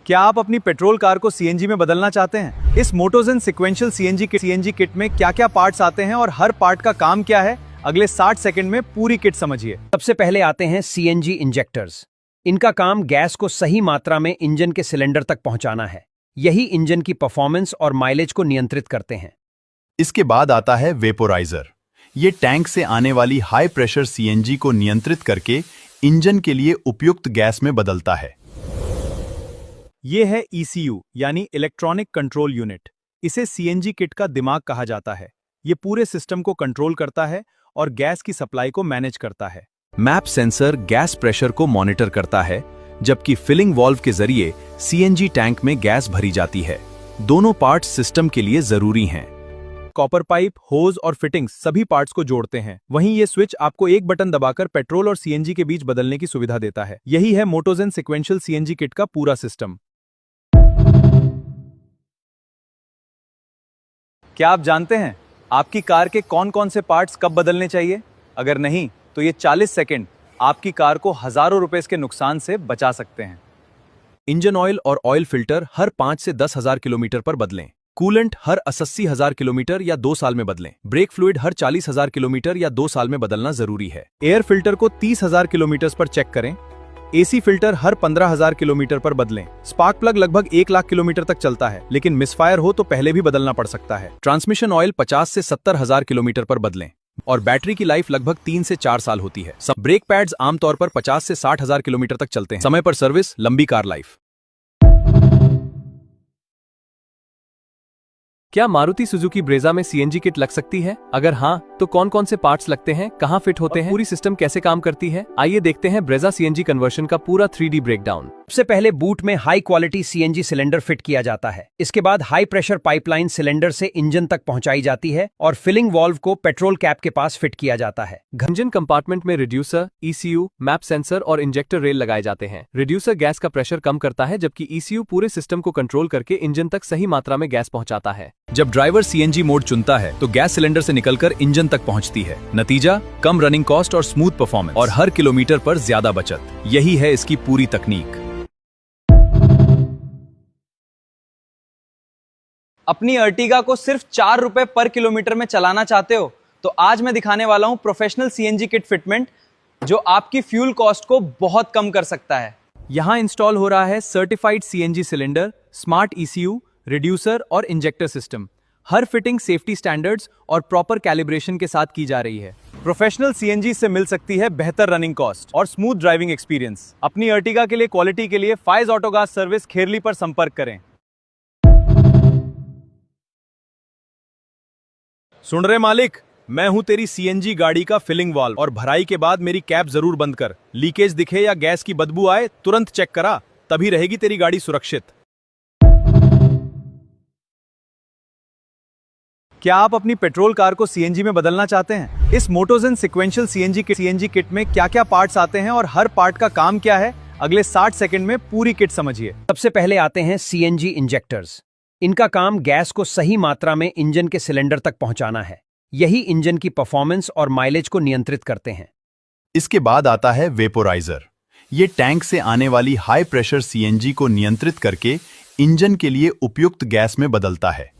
क्या आप अपनी पेट्रोल कार को सीएनजी में बदलना चाहते हैं? इस मोटोजेन सीक्वेंशियल सीएनजी किट में क्या क्या पार्ट्स आते हैं और हर पार्ट का काम क्या है, अगले 60 सेकंड में पूरी किट समझिए। सबसे पहले आते हैं सीएनजी इंजेक्टर्स। इनका काम गैस को सही मात्रा में इंजन के सिलेंडर तक पहुंचाना है। यही इंजन की परफॉर्मेंस और माइलेज को नियंत्रित करते हैं। इसके बाद आता है वेपोराइजर। ये टैंक से आने वाली हाई प्रेशर सीएनजी को नियंत्रित करके इंजन के लिए उपयुक्त गैस में बदलता है। ये है ECU यानी इलेक्ट्रॉनिक कंट्रोल यूनिट। इसे सीएनजी किट का दिमाग कहा जाता है। ये पूरे सिस्टम को कंट्रोल करता है और गैस की सप्लाई को मैनेज करता है। मैप सेंसर गैस प्रेशर को मॉनिटर करता है, जबकि फिलिंग वाल्व के जरिए सीएनजी टैंक में गैस भरी जाती है। दोनों पार्ट्स सिस्टम के लिए जरूरी हैं। कॉपर पाइप, होज और फिटिंग्स सभी पार्ट्स को जोड़ते हैं। वहीं ये स्विच आपको एक बटन दबाकर पेट्रोल और सीएनजी के बीच बदलने की सुविधा देता है। यही है मोटोजेन सीक्वेंशियल सीएनजी किट का पूरा सिस्टम। क्या आप जानते हैं आपकी कार के कौन कौन से पार्ट्स कब बदलने चाहिए? अगर नहीं तो ये 40 सेकंड आपकी कार को हजारों रुपए के नुकसान से बचा सकते हैं। इंजन ऑयल और ऑयल फिल्टर हर 5 से 10,000 किलोमीटर पर बदलें। कूलेंट हर 80,000 किलोमीटर या 2 साल में बदलें। ब्रेक फ्लूइड हर 40,000 किलोमीटर या 2 साल में बदलना जरूरी है। एयर फिल्टर को 30,000 किलोमीटर पर चेक करें। एसी फिल्टर हर 15,000 किलोमीटर पर बदलें। स्पार्क प्लग लगभग 1 लाख किलोमीटर तक चलता है, लेकिन मिसफायर हो तो पहले भी बदलना पड़ सकता है। ट्रांसमिशन ऑयल 50 से 70,000 किलोमीटर पर बदलें और बैटरी की लाइफ लगभग 3 से 4 साल होती है। ब्रेक पैड्स आमतौर पर 50 से 60,000 किलोमीटर तक चलते हैं। समय पर सर्विस, लंबी कार लाइफ। क्या मारुति सुजुकी ब्रेजा में सीएनजी किट लग सकती है? अगर हाँ, तो कौन कौन से पार्ट्स लगते हैं, कहाँ फिट होते हैं, पूरी सिस्टम कैसे काम करती है? आइए देखते हैं ब्रेजा सीएनजी कन्वर्शन का पूरा 3D ब्रेकडाउन। सबसे पहले बूट में high quality CNG cylinder fit किया जाता है। इसके बाद हाई प्रेशर पाइपलाइन सिलेंडर से इंजन तक पहुंचाई जाती है और फिलिंग वाल्व को पेट्रोल कैप के पास फिट किया जाता है। इंजन कंपार्टमेंट में रिड्यूसर, ECU, मैप सेंसर और इंजेक्टर रेल लगाए जाते हैं। रिड्यूसर गैस का प्रेशर कम करता है, जबकि ECU पूरे सिस्टम को कंट्रोल करके इंजन तक सही मात्रा में गैस पहुंचाता है। जब ड्राइवर सीएनजी मोड चुनता है तो गैस सिलेंडर से निकलकर इंजन तक पहुंचती है। नतीजा, कम रनिंग कॉस्ट और स्मूथ परफॉर्मेंस और हर किलोमीटर पर ज्यादा बचत। यही है इसकी पूरी तकनीक। अपनी अर्टिगा को सिर्फ 4 रुपए पर किलोमीटर में चलाना चाहते हो तो आज मैं दिखाने वाला हूं प्रोफेशनल सीएनजी किट फिटमेंट, जो आपकी फ्यूल कॉस्ट को बहुत कम कर सकता है। यहां इंस्टॉल हो रहा है certified CNG cylinder, smart ECU, reducer और इंजेक्टर सिस्टम। हर फिटिंग सेफ्टी स्टैंडर्ड्स और प्रॉपर कैलिब्रेशन के साथ की जा रही है। प्रोफेशनल सीएनजी से मिल सकती है बेहतर रनिंग कॉस्ट और स्मूथ ड्राइविंग एक्सपीरियंस। अपनी अर्टिगा के लिए क्वालिटी के लिए फाइज ऑटोगाज सर्विस, खेरली पर संपर्क करें। सुन रहे मालिक, मैं हूं तेरी सीएनजी गाड़ी का फिलिंग वाल्व, और भराई के बाद मेरी कैप जरूर बंद कर। लीकेज दिखे या गैस की बदबू आए तुरंत चेक करा, तभी रहेगी तेरी गाड़ी सुरक्षित। क्या आप अपनी पेट्रोल कार को सीएनजी में बदलना चाहते हैं? इस मोटोजेन सीक्वेंशियल सीएनजी किट में क्या क्या पार्ट्स आते हैं और हर पार्ट का काम क्या है, अगले 60 सेकंड में पूरी किट समझिए। सबसे पहले आते हैं सीएनजी इंजेक्टर्स। इनका काम गैस को सही मात्रा में इंजन के सिलेंडर तक पहुंचाना है। यही इंजन की परफॉर्मेंस और माइलेज को नियंत्रित करते हैं। इसके बाद आता है वेपोराइजर। ये टैंक से आने वाली हाई प्रेशर सीएनजी को नियंत्रित करके इंजन के लिए उपयुक्त गैस में बदलता है।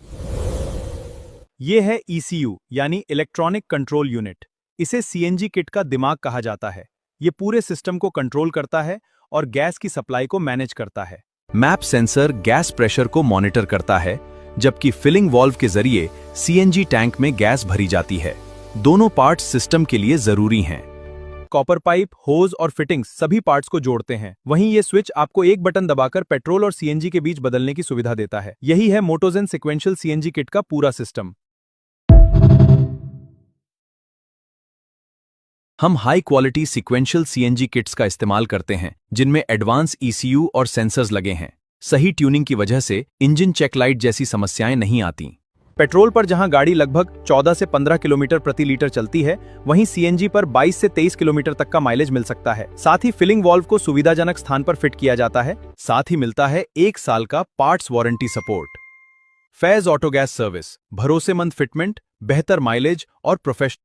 ये है ECU यानी इलेक्ट्रॉनिक कंट्रोल यूनिट। इसे सीएनजी किट का दिमाग कहा जाता है। ये पूरे सिस्टम को कंट्रोल करता है और गैस की सप्लाई को मैनेज करता है। मैप सेंसर गैस प्रेशर को मॉनिटर करता है, जबकि फिलिंग वाल्व के जरिए सीएनजी टैंक में गैस भरी जाती है। दोनों पार्ट्स सिस्टम के लिए जरूरी हैं। कॉपर पाइप, होज और फिटिंग्स सभी पार्ट्स को जोड़ते हैं। वहीं ये स्विच आपको एक बटन दबाकर पेट्रोल और सीएनजी के बीच बदलने की सुविधा देता है। यही है मोटोजेन सीक्वेंशियल सीएनजी किट का पूरा सिस्टम। हम high quality sequential CNG kits का इस्तेमाल करते हैं, जिनमें एडवांस ECU और सेंसर्स लगे हैं। सही ट्यूनिंग की वजह से इंजन चेक लाइट जैसी समस्याएं नहीं आती। पेट्रोल पर जहां गाड़ी लगभग 14 से 15 किलोमीटर प्रति लीटर चलती है, वहीं सीएनजी पर 22 से 23 किलोमीटर तक का माइलेज मिल सकता है। साथ ही फिलिंग वाल्व को सुविधाजनक स्थान पर फिट किया जाता है। साथ ही मिलता है 1 साल का parts warranty support. Faiz autogas service, भरोसेमंद फिटमेंट, बेहतर माइलेज और प्रोफेशनल।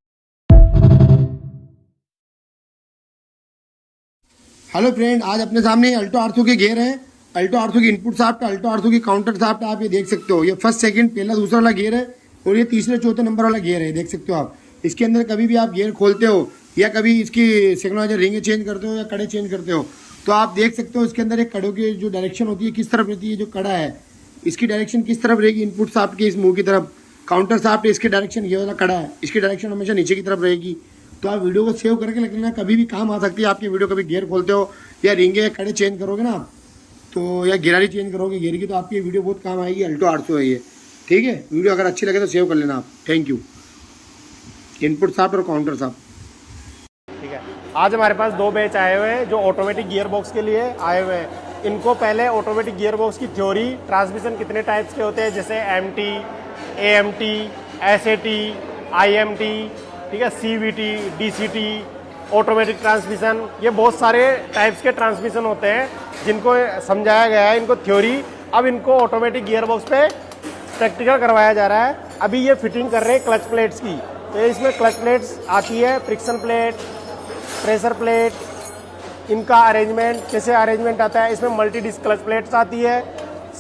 हेलो फ्रेंड, आज अपने सामने अल्टो आरसू के गियर हैं अल्टो 800 की इनपुट शाफ्ट, अल्टो 800 की काउंटर शाफ्ट, आप ये देख सकते हो। ये फर्स्ट सेकंड पहला दूसरा वाला गियर है और ये तीसरे चौथे नंबर वाला गियर है, देख सकते हो आप। इसके अंदर कभी भी आप गियर खोलते हो या कभी इसकी सिग्नलाइजर रिंग चेंज करते हो या कड़े चेंज करते हो तो आप देख सकते हो इसके अंदर एक कड़ों की जो डायरेक्शन होती है किस तरफ रहती है। जो कड़ा है इसकी डायरेक्शन किस तरफ रहेगी, इनपुट शाफ्ट की इस मुंह की तरफ। काउंटर शाफ्ट इसकी डायरेक्शन, ये वाला कड़ा है इसकी डायरेक्शन हमेशा नीचे की तरफ रहेगी। तो आप वीडियो को सेव करके रख लेना, कभी भी काम आ सकती है आपकी वीडियो। कभी गियर खोलते हो या रिंगे या कड़े चेंज करोगे ना आप तो, या गिरारी चेंज करोगे गियर की, तो आपकी ये वीडियो बहुत काम आएगी। अल्टो 800 है ये, ठीक है। वीडियो अगर अच्छी लगे तो सेव कर लेना आप। Thank you. इनपुट शाफ्ट और काउंटर शाफ्ट। ठीक है, आज हमारे पास 2 बैच आए हुए हैं जो ऑटोमेटिक गियर बॉक्स के लिए आए हुए हैं। इनको पहले ऑटोमेटिक गियर बॉक्स की थ्योरी, ट्रांसमिशन कितने टाइप्स के होते हैं जैसे MT, AMT, SAT, IMT, ठीक है, CVT, DCT, ऑटोमेटिक ट्रांसमिशन, ये बहुत सारे टाइप्स के ट्रांसमिशन होते हैं जिनको समझाया गया है, इनको थ्योरी। अब इनको ऑटोमेटिक गियर बॉक्स पे प्रैक्टिकल करवाया जा रहा है। अभी ये फिटिंग कर रहे हैं क्लच प्लेट्स की। तो इसमें क्लच प्लेट्स आती है, फ्रिक्शन प्लेट, प्रेशर प्लेट, इनका अरेंजमेंट कैसे अरेंजमेंट आता है। इसमें मल्टी डिस्क क्लच प्लेट्स आती है,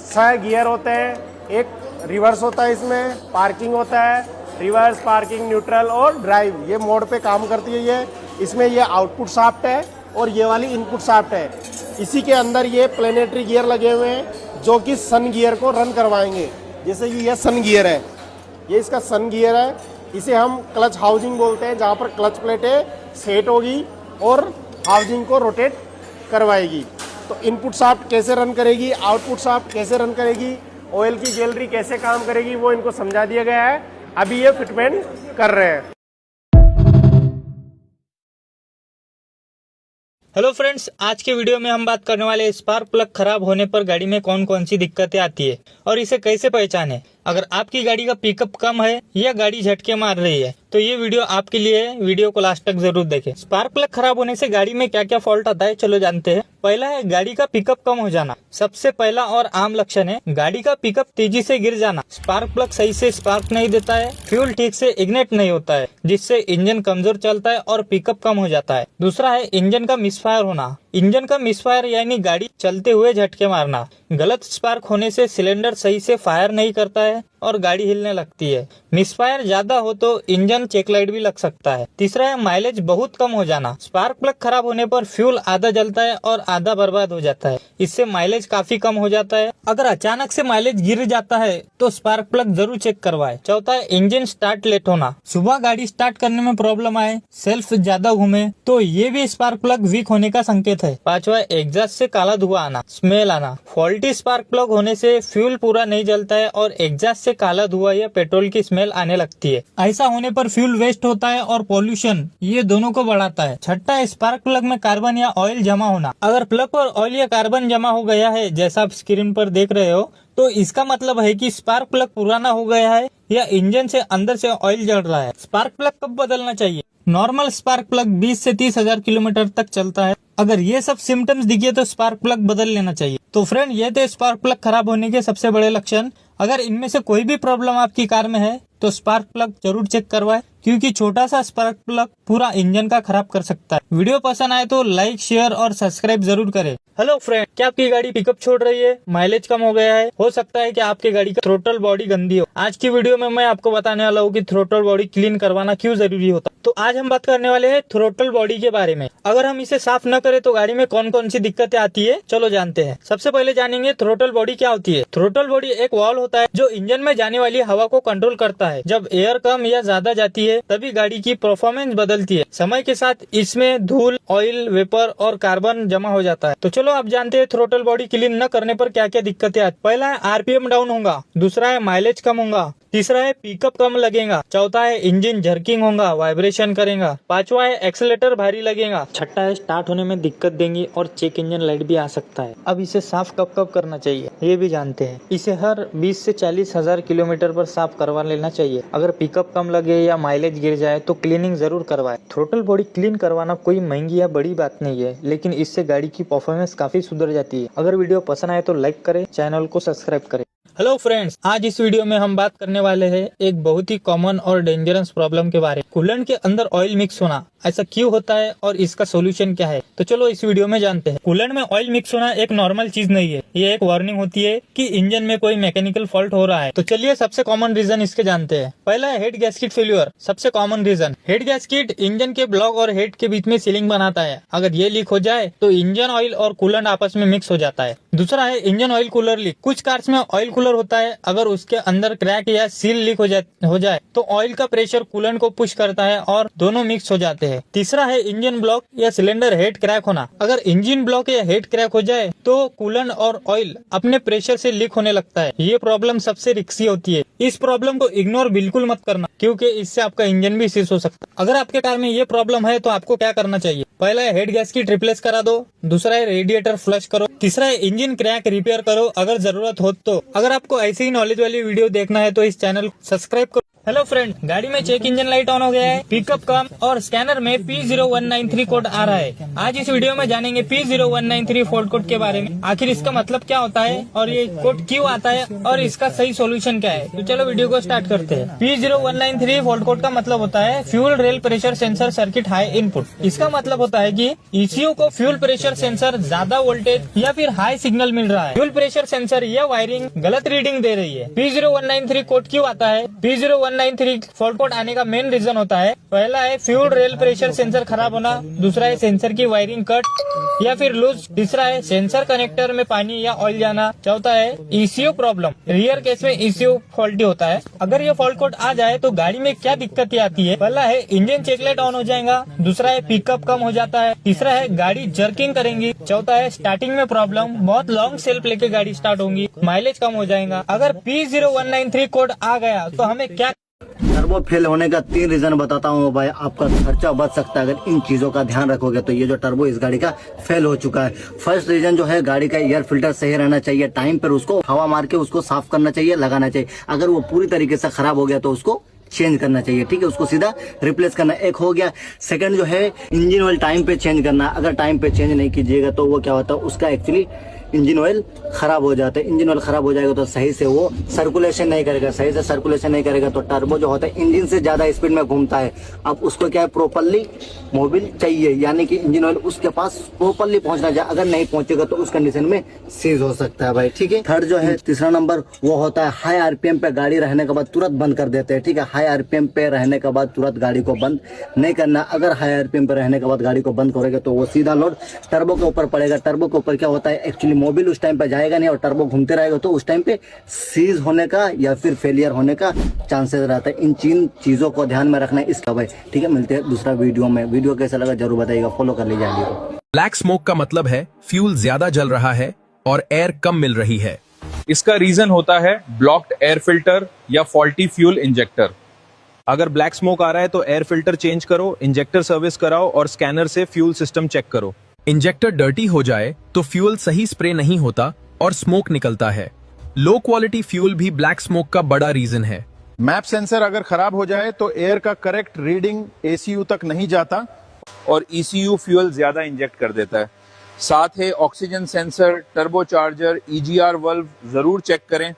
6 गियर होते हैं, एक रिवर्स होता है, इसमें पार्किंग होता है, रिवर्स, पार्किंग, न्यूट्रल और ड्राइव, ये मोड पे काम करती है ये। इसमें ये आउटपुट शाफ्ट है और ये वाली इनपुट शाफ्ट है। इसी के अंदर ये प्लेनेटरी गियर लगे हुए हैं जो कि सन गियर को रन करवाएंगे। जैसे कि ये सन गियर है, ये इसका सन गियर है, इसे हम क्लच हाउसिंग बोलते हैं, जहाँ पर क्लच प्लेटें सेट होगी और हाउसिंग को रोटेट करवाएगी। तो इनपुट शाफ्ट कैसे रन करेगी, आउटपुट शाफ्ट कैसे रन करेगी, ऑयल की गैलरी कैसे काम करेगी, वो इनको समझा दिया गया है। अभी ये फिटमेंट कर रहे हैं। हेलो फ्रेंड्स, आज के वीडियो में हम बात करने वाले हैं स्पार्क प्लग खराब होने पर गाड़ी में कौन कौन सी दिक्कतें आती है और इसे कैसे पहचानें। अगर आपकी गाड़ी का पिकअप कम है या गाड़ी झटके मार रही है तो ये वीडियो आपके लिए है, वीडियो को लास्ट तक जरूर देखें। स्पार्क प्लग खराब होने से गाड़ी में क्या क्या फॉल्ट आता है चलो जानते हैं। पहला है गाड़ी का पिकअप कम हो जाना। सबसे पहला और आम लक्षण है गाड़ी का पिकअप तेजी से गिर जाना। स्पार्क प्लग सही से स्पार्क नहीं देता है, फ्यूल ठीक से इग्नेट नहीं होता है, जिससे इंजन कमजोर चलता है और पिकअप कम हो जाता है। दूसरा है इंजन का मिसफायर होना। इंजन का मिसफायर यानी गाड़ी चलते हुए झटके मारना। गलत स्पार्क होने से सिलेंडर सही से फायर नहीं करता है और गाड़ी हिलने लगती है। मिसफायर ज्यादा हो तो इंजन चेक लाइट भी लग सकता है। तीसरा है माइलेज बहुत कम हो जाना। स्पार्क प्लग खराब होने पर फ्यूल आधा जलता है और आधा बर्बाद हो जाता है, इससे माइलेज काफी कम हो जाता है। अगर अचानक से माइलेज गिर जाता है तो स्पार्क प्लग जरूर चेक करवाए। चौथा है इंजन स्टार्ट लेट होना। सुबह गाड़ी स्टार्ट करने में प्रॉब्लम आए, सेल्फ ज्यादा घूमे तो ये भी स्पार्क प्लग वीक होने का संकेत है। पांचवा एग्जॉस्ट से काला धुआं आना, स्मेल आना। फॉल्टी स्पार्क प्लग होने से फ्यूल पूरा नहीं जलता है और एग्जॉस्ट से काला धुआं या पेट्रोल की स्मेल आने लगती है। ऐसा होने पर फ्यूल वेस्ट होता है और पॉल्यूशन, ये दोनों को बढ़ाता है। छठा है स्पार्क प्लग में कार्बन या ऑयल जमा होना। अगर प्लग पर ऑयल या कार्बन जमा हो गया है जैसा आप स्क्रीन पर देख रहे हो तो इसका मतलब है कि स्पार्क प्लग पुराना हो गया है या इंजन से अंदर से ऑयल जल रहा है। स्पार्क प्लग कब बदलना चाहिए? नॉर्मल स्पार्क प्लग 20 से 30 हजार किलोमीटर तक चलता है। अगर ये सब सिम्टम्स दिखे तो स्पार्क प्लग बदल लेना चाहिए। तो फ्रेंड, ये थे स्पार्क प्लग खराब होने के सबसे बड़े लक्षण। अगर इनमें से कोई भी प्रॉब्लम आपकी कार में है तो स्पार्क प्लग जरूर चेक करवाएं, क्योंकि छोटा सा स्पार्क प्लग पूरा इंजन का खराब कर सकता है। वीडियो पसंद आए तो लाइक, शेयर और सब्सक्राइब जरूर करें। हेलो फ्रेंड, क्या आपकी गाड़ी पिकअप छोड़ रही है, माइलेज कम हो गया है? हो सकता है कि आपकी गाड़ी का थ्रोटल बॉडी गंदी हो। आज की वीडियो में मैं आपको बताने वाला हूँ कि थ्रोटल बॉडी क्लीन करवाना क्यों जरूरी होता है। तो आज हम बात करने वाले हैं थ्रोटल बॉडी के बारे में। अगर हम इसे साफ न करें तो गाड़ी में कौन कौन सी दिक्कतें आती है चलो जानते हैं। सबसे पहले जानेंगे थ्रोटल बॉडी क्या होती है। थ्रोटल बॉडी एक वाल्व होता है जो इंजन में जाने वाली हवा को कंट्रोल करता है। जब एयर कम या ज्यादा जाती है तभी गाड़ी की परफॉर्मेंस बदलती है। समय के साथ इसमें धूल, ऑयल, वेपर और कार्बन जमा हो जाता है। तो चलो आप जानते हैं थ्रोटल बॉडी क्लीन न करने पर क्या क्या दिक्कतें आती। पहला है आरपीएम डाउन होगा। दूसरा है माइलेज कम होगा। तीसरा है पिकअप कम लगेगा। चौथा है इंजन जर्किंग होगा, वाइब्रेशन करेगा। पांचवा है एक्सेलेटर भारी लगेगा। छठा है स्टार्ट होने में दिक्कत देंगी और चेक इंजन लाइट भी आ सकता है। अब इसे साफ कब कब करना चाहिए ये भी जानते हैं। इसे हर 20 से 40 हजार किलोमीटर पर साफ करवा लेना चाहिए। अगर पिकअप कम लगे या माइलेज गिर जाए तो क्लीनिंग जरूर करवाए। थ्रोटल बॉडी क्लीन करवाना कोई महंगी या बड़ी बात नहीं है, लेकिन इससे गाड़ी की परफॉर्मेंस काफी सुधर जाती है। अगर वीडियो पसंद आए तो लाइक करें, चैनल को सब्सक्राइब करें। हेलो फ्रेंड्स, आज इस वीडियो में हम बात करने वाले हैं एक बहुत ही कॉमन और डेंजरस प्रॉब्लम के बारे में। कूलेंट के अंदर ऑयल मिक्स होना ऐसा क्यों होता है और इसका सॉल्यूशन क्या है, तो चलो इस वीडियो में जानते हैं। कूलेंट में ऑयल मिक्स होना एक नॉर्मल चीज नहीं है, ये एक वार्निंग होती है कि इंजन में कोई मैकेनिकल फॉल्ट हो रहा है। तो चलिए सबसे कॉमन रीजन इसके जानते हैं। पहला है हेड गैस्केट फेल्यूर। सबसे common reason, head gasket engine के ब्लॉक और हेड के बीच में सीलिंग बनाता है। अगर ये लीक हो जाए तो इंजन ऑयल और कूलेंट आपस में मिक्स हो जाता है। दूसरा है इंजन ऑयल कूलर लीक। कुछ कार्स में ऑयल कूलर होता है, अगर उसके अंदर क्रैक या सील लीक हो जाए तो ऑयल का प्रेशर कूलेंट को पुश करता है और दोनों मिक्स हो जाते हैं। तीसरा है इंजन ब्लॉक या सिलेंडर हेड क्रैक होना। अगर इंजन ब्लॉक या हेड क्रैक हो जाए तो कूलेंट और ऑयल अपने प्रेशर से लीक होने लगता है। ये प्रॉब्लम सबसे रिस्की होती है। इस प्रॉब्लम को इग्नोर बिल्कुल मत करना, क्योंकि इससे आपका इंजन भी सीज हो सकता है। अगर आपके कार में ये प्रॉब्लम है तो आपको क्या करना चाहिए? पहला है हेड गैस्केट रिप्लेस करा दो। दूसरा है रेडिएटर फ्लश करो। तीसरा है इंजन क्रैक रिपेयर करो अगर जरूरत हो तो। अगर आपको ऐसी ही नॉलेज वाली वीडियो देखना है तो इस चैनल को सब्सक्राइब करो। हेलो फ्रेंड, गाड़ी में चेक इंजन लाइट ऑन हो गया है, पिकअप कम और स्कैनर में P0193 कोड आ रहा है। आज इस वीडियो में जानेंगे P0193 फॉल्ट कोड के बारे में। आखिर इसका मतलब क्या होता है और ये कोड क्यों आता है और इसका सही सॉल्यूशन क्या है। तो चलो वीडियो को स्टार्ट करते हैं। P0193 फॉल्ट कोड का मतलब होता है fuel rail pressure sensor circuit high input. इसका मतलब होता है कि ECU को फ्यूल प्रेशर सेंसर ज्यादा वोल्टेज या फिर हाई सिग्नल मिल रहा है। फ्यूल प्रेशर सेंसर या वायरिंग गलत रीडिंग दे रही है। P0193 कोड क्यों आता है? P0193 फॉल्ट कोड आने का मेन रीजन होता है, पहला है फ्यूल रेल प्रेशर सेंसर खराब होना। दूसरा है सेंसर की वायरिंग कट या फिर लूज। तीसरा है सेंसर कनेक्टर में पानी या ऑयल जाना। चौथा है ECU प्रॉब्लम। रियर केस में ECU फॉल्टी होता है। अगर ये फॉल्ट कोड आ जाए तो गाड़ी में क्या दिक्कतें आती है? पहला है इंजन चेकलाइट ऑन हो जाएगा। दूसरा है पिकअप कम हो जाता है। तीसरा है गाड़ी जर्किंग करेंगी। चौथा है स्टार्टिंग में प्रॉब्लम, बहुत लॉन्ग सेल्फ लेके गाड़ी स्टार्ट होगी, माइलेज कम हो जाएगा। अगर P0193 कोड आ गया तो हमें क्या? टर्बो फेल होने का 3 रीजन बताता हूँ भाई, आपका खर्चा बच सकता है अगर इन चीजों का ध्यान रखोगे तो। ये जो टर्बो इस गाड़ी का फेल हो चुका है। फर्स्ट रीजन जो है, गाड़ी का एयर फिल्टर सही रहना चाहिए। टाइम पर उसको हवा मार के उसको साफ करना चाहिए, लगाना चाहिए। अगर वो पूरी तरीके से खराब हो गया तो उसको चेंज करना चाहिए, ठीक है, उसको सीधा रिप्लेस करना। एक हो गया। सेकंड जो है, इंजन ऑयल टाइम पे चेंज करना। अगर टाइम पे चेंज नहीं कीजिएगा तो वो क्या होता है, उसका एक्चुअली इंजन ऑयल खराब हो जाता है। इंजन ऑयल खराब हो जाएगा तो सही से वो सर्कुलेशन नहीं करेगा। सही से सर्कुलेशन नहीं करेगा तो टर्बो जो होता है इंजन से ज्यादा स्पीड में घूमता है। अब उसको क्या है, प्रॉपरली मोबिल चाहिए, यानी कि इंजन ऑयल उसके पास प्रॉपरली पहुंचना चाहिए। अगर नहीं पहुंचेगा तो उस कंडीशन में सीज हो सकता है भाई, ठीक है। थर्ड जो है, तीसरा नंबर, वो होता है हाई आरपीएम पे गाड़ी रहने के बाद तुरंत बंद कर देते हैं, ठीक है। हाई आरपीएम पे रहने के बाद तुरंत गाड़ी को बंद नहीं करना। अगर हाई आरपीएम पे रहने के बाद गाड़ी को बंद करोगे तो वो सीधा लोड टर्बो के ऊपर पड़ेगा। टर्बो के ऊपर क्या होता है, एक्चुअली मोबिल उस टाइम पे जाएगा नहीं और टर्बो घूमते रहेगा तो उस टाइम पे सीज होने का या फिर फेलियर होने का चांसेस रहता है। इन 3 चीजों को ध्यान में रखना है इसका भाई, ठीक है। मिलते हैं दूसरा वीडियो में। वीडियो कैसा लगा जरूर बताइएगा, फॉलो कर लीजिए आगे को। ब्लैक स्मोक का मतलब है फ्यूल ज्यादा जल रहा है और एयर कम मिल रही है। इसका रीजन होता है ब्लॉक्ड एयर फिल्टर या फॉल्टी फ्यूल इंजेक्टर। अगर ब्लैक स्मोक आ रहा है तो एयर फिल्टर चेंज करो, इंजेक्टर सर्विस कराओ और स्कैनर से फ्यूल सिस्टम चेक करो। इंजेक्टर डर्टी हो जाए तो फ्यूल सही स्प्रे नहीं होता और स्मोक निकलता है। लो क्वालिटी फ्यूल भी ब्लैक स्मोक का बड़ा रीजन है। मैप सेंसर अगर खराब हो जाए तो एयर का करेक्ट रीडिंग ECU तक नहीं जाता और ECU फ्यूल ज्यादा इंजेक्ट कर देता है। साथ है oxygen sensor, turbo charger, EGR valve जरूर चेक करें।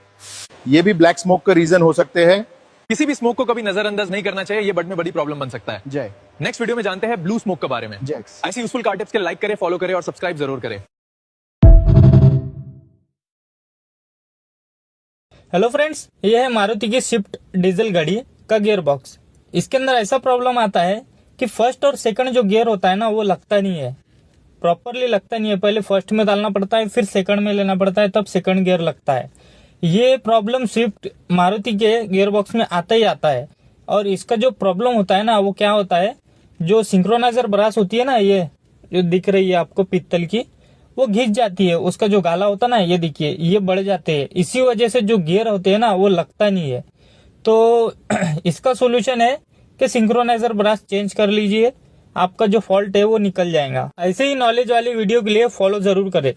ये भी ब्लैक स्मोक का रीजन हो सकते हैं। किसी भी स्मोक को कभी नजरअंदाज नहीं करना चाहिए, ये बड़ में बड़ी प्रॉब्लम बन सकता है। जय। नेक्स्ट वीडियो में जानते हैं ब्लू स्मोक के बारे में। ऐसी यूजफुल कार टिप्स के लाइक करें, फॉलो करें और सब्सक्राइब जरूर करें। हेलो फ्रेंड्स, ये है मारुति की स्विफ्ट डीजल गाड़ी का गियर बॉक्स। इसके अंदर ऐसा प्रॉब्लम आता है कि फर्स्ट और सेकंड जो गियर होता है ना, वो लगता नहीं है, प्रॉपरली लगता नहीं है। पहले फर्स्ट में डालना पड़ता है, फिर सेकंड में लेना पड़ता है, तब सेकंड गियर लगता है। ये प्रॉब्लम स्विफ्ट मारुति के गियर बॉक्स में आता ही आता है। और इसका जो प्रॉब्लम होता है ना, वो क्या होता है, जो सिंक्रोनाइजर ब्रास होती है ना, ये जो दिख रही है आपको पीतल की, वो घिस जाती है। उसका जो गाला होता है ना, ये देखिए, ये बढ़ जाते हैं। इसी वजह से जो गियर होते हैं ना, वो लगता नहीं है। तो इसका सोल्यूशन है कि सिंक्रोनाइजर ब्रास चेंज कर लीजिए, आपका जो फॉल्ट है वो निकल जाएगा। ऐसे ही नॉलेज वाली वीडियो के लिए फॉलो जरूर करें।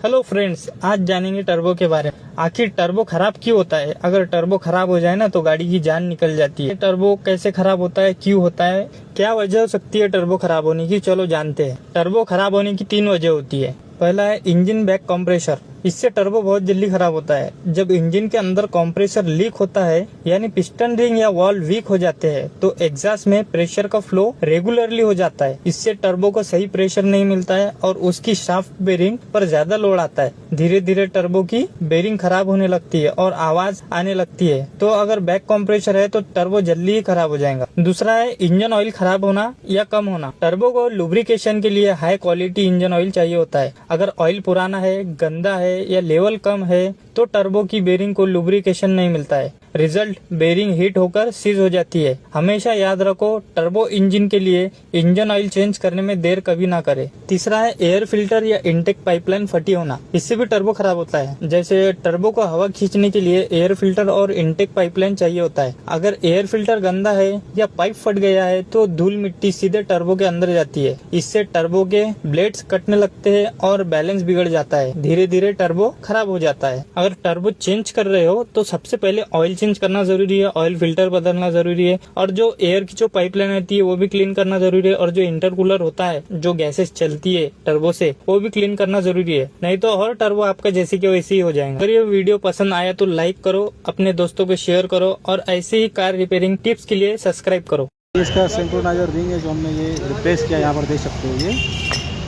हेलो फ्रेंड्स, आज जानेंगे टर्बो के बारे में। आखिर टर्बो खराब क्यों होता है? अगर टर्बो खराब हो जाए ना तो गाड़ी की जान निकल जाती है। टर्बो कैसे खराब होता है, क्यों होता है, क्या वजह हो सकती है टर्बो खराब होने की, चलो जानते हैं। टर्बो खराब होने की 3 वजह होती है। पहला है इंजन बैक कंप्रेसर। इससे टर्बो बहुत जल्दी खराब होता है। जब इंजन के अंदर कंप्रेसर लीक होता है यानी पिस्टन रिंग या वाल्व वीक हो जाते हैं तो एग्जॉस्ट में प्रेशर का फ्लो रेगुलरली हो जाता है। इससे टर्बो को सही प्रेशर नहीं मिलता है और उसकी शाफ्ट बेरिंग पर ज्यादा लोड आता है। धीरे धीरे टर्बो की बेरिंग खराब होने लगती है और आवाज आने लगती है। तो अगर बैक कंप्रेसर है तो टर्बो जल्दी ही खराब हो जाएगा। दूसरा है इंजन ऑयल खराब होना या कम होना। टर्बो को लुब्रिकेशन के लिए हाई क्वालिटी इंजन ऑयल चाहिए होता है। अगर ऑयल पुराना है, गंदा है या लेवल कम है तो टर्बो की बेरिंग को लुब्रिकेशन नहीं मिलता है। रिजल्ट बेरिंग हीट होकर सीज हो जाती है। हमेशा याद रखो टर्बो इंजन के लिए इंजन ऑयल चेंज करने में देर कभी ना करे। तीसरा है एयर फिल्टर या इनटेक पाइपलाइन फटी होना। इससे भी टर्बो खराब होता है। जैसे टर्बो को हवा खींचने के लिए एयर फिल्टर और इनटेक पाइपलाइन चाहिए होता है। अगर एयर फिल्टर गंदा है या पाइप फट गया है तो धूल मिट्टी सीधे टर्बो के अंदर जाती है। इससे टर्बो के ब्लेड्स कटने लगते हैं और बैलेंस बिगड़ जाता है। धीरे धीरे टर्बो खराब हो जाता है। अगर टर्बो चेंज कर रहे हो तो सबसे पहले ऑयल चेंज करना जरूरी है, ऑयल फिल्टर बदलना जरूरी है और जो एयर की जो पाइपलाइन आती है वो भी क्लीन करना जरूरी है और जो इंटरकूलर होता है जो गैसेस चलती है टर्बो से वो भी क्लीन करना जरूरी है। नहीं तो हर टर्बो आपका जैसे कि वैसे ही हो जाएगा। अगर ये वीडियो पसंद आया तो लाइक करो, अपने दोस्तों को शेयर करो और ऐसे ही कार रिपेयरिंग टिप्स के लिए सब्सक्राइब करो। इसका सिंक्रोनाइजर रिंग है जो हमने ये रिप्लेस किया, यहाँ पर देख सकते हो ये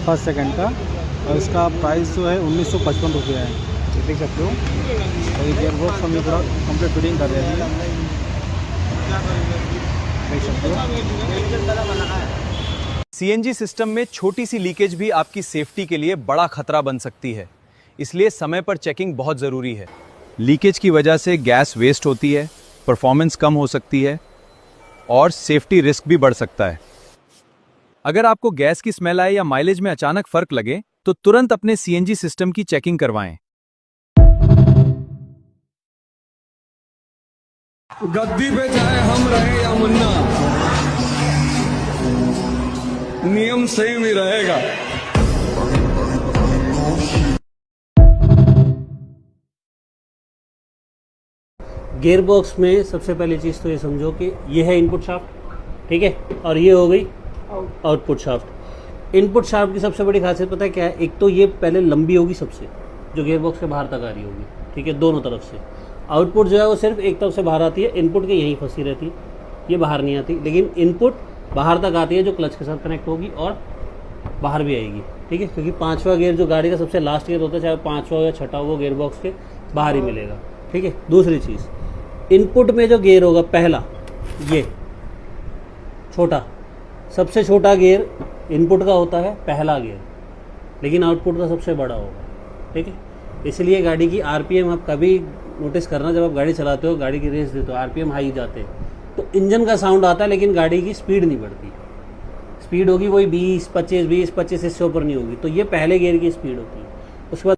फर्स्ट सेकंड का, और इसका प्राइस जो है 1955 रुपये है, ये देख सकते हो। और ये गियर बॉक्स हम ये पूरा कंप्लीट फिटिंग कर रहे हैं, देख सकते हो। सीएनजी सिस्टम में छोटी सी लीकेज भी आपकी सेफ्टी के लिए बड़ा खतरा बन सकती है, इसलिए समय पर चेकिंग बहुत ज़रूरी है। लीकेज की वजह से गैस वेस्ट होती है, परफॉर्मेंस कम हो सकती है और सेफ्टी रिस्क भी बढ़ सकता है। अगर आपको गैस की स्मेल आए या माइलेज में अचानक फर्क लगे तो तुरंत अपने सीएनजी सिस्टम की चेकिंग करवाएं। गद्दी पे चाहे हम रहे या मुन्ना, नियम सेम ही रहेगा। गियर बॉक्स में सबसे पहली चीज़ तो ये समझो कि ये है इनपुट शाफ्ट, ठीक है, और ये हो गई आउटपुट शाफ्ट। इनपुट शाफ्ट की सबसे बड़ी खासियत पता है क्या है? एक तो ये पहले लंबी होगी सबसे, जो गियर बॉक्स के बाहर तक आ रही होगी, ठीक है, दोनों तरफ से। आउटपुट जो है वो सिर्फ एक तरफ से बाहर आती है, इनपुट के यहीं फंसी रहती है, ये बाहर नहीं आती। लेकिन इनपुट बाहर तक आती है जो क्लच के साथ कनेक्ट होगी और बाहर भी आएगी, ठीक है, क्योंकि पाँचवा गियर जो गाड़ी का सबसे लास्ट गियर होता है, चाहे पाँचवा या छठा वो गियर बॉक्स के बाहर ही मिलेगा, ठीक है। दूसरी चीज़, इनपुट में जो गियर होगा पहला, ये छोटा, सबसे छोटा गियर इनपुट का होता है, पहला गियर, लेकिन आउटपुट का सबसे बड़ा होगा, ठीक है। इसलिए गाड़ी की आरपीएम आप कभी नोटिस करना, जब आप गाड़ी चलाते हो, गाड़ी की रेस देते हो, आरपीएम हाई जाते हैं तो इंजन का साउंड आता है लेकिन गाड़ी की स्पीड नहीं बढ़ती। स्पीड होगी वही 20-25 इससे ऊपर नहीं होगी। तो ये पहले गियर की स्पीड होती है। उसके बाद